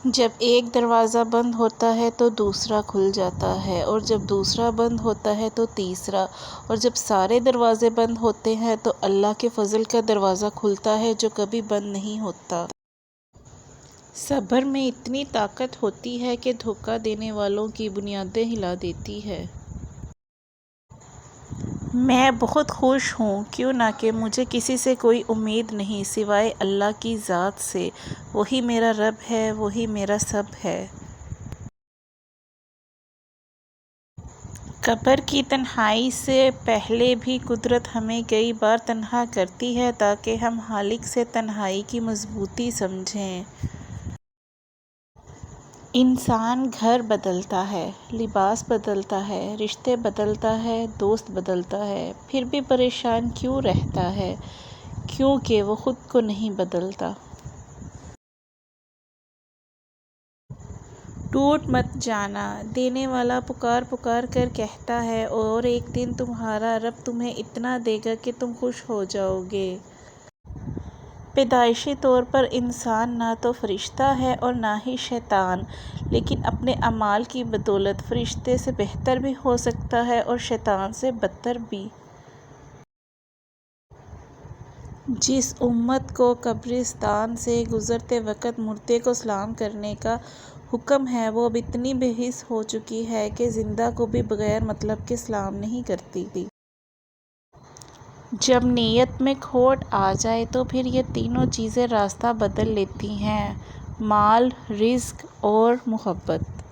جب ایک دروازہ بند ہوتا ہے تو دوسرا کھل جاتا ہے، اور جب دوسرا بند ہوتا ہے تو تیسرا، اور جب سارے دروازے بند ہوتے ہیں تو اللہ کے فضل کا دروازہ کھلتا ہے جو کبھی بند نہیں ہوتا۔ صبر میں اتنی طاقت ہوتی ہے کہ دھوکہ دینے والوں کی بنیادیں ہلا دیتی ہے۔ میں بہت خوش ہوں، کیوں نہ کہ مجھے کسی سے کوئی امید نہیں سوائے اللہ کی ذات سے۔ وہی میرا رب ہے، وہی میرا سب ہے۔ قبر کی تنہائی سے پہلے بھی قدرت ہمیں کئی بار تنہا کرتی ہے تاکہ ہم خالق سے تنہائی کی مضبوطی سمجھیں۔ انسان گھر بدلتا ہے، لباس بدلتا ہے، رشتے بدلتا ہے، دوست بدلتا ہے، پھر بھی پریشان کیوں رہتا ہے؟ کیونکہ وہ خود کو نہیں بدلتا۔ ٹوٹ مت جانا، دینے والا پکار پکار کر کہتا ہے، اور ایک دن تمہارا رب تمہیں اتنا دے گا کہ تم خوش ہو جاؤ گے۔ پیدائشی طور پر انسان نہ تو فرشتہ ہے اور نہ ہی شیطان، لیکن اپنے اعمال کی بدولت فرشتے سے بہتر بھی ہو سکتا ہے اور شیطان سے بدتر بھی۔ جس امت کو قبرستان سے گزرتے وقت مردے کو سلام کرنے کا حکم ہے، وہ اب اتنی بے حس ہو چکی ہے کہ زندہ کو بھی بغیر مطلب کے سلام نہیں کرتی۔ جب نیت میں کھوٹ آ جائے تو پھر یہ تینوں چیزیں راستہ بدل لیتی ہیں: مال، رزق اور محبت۔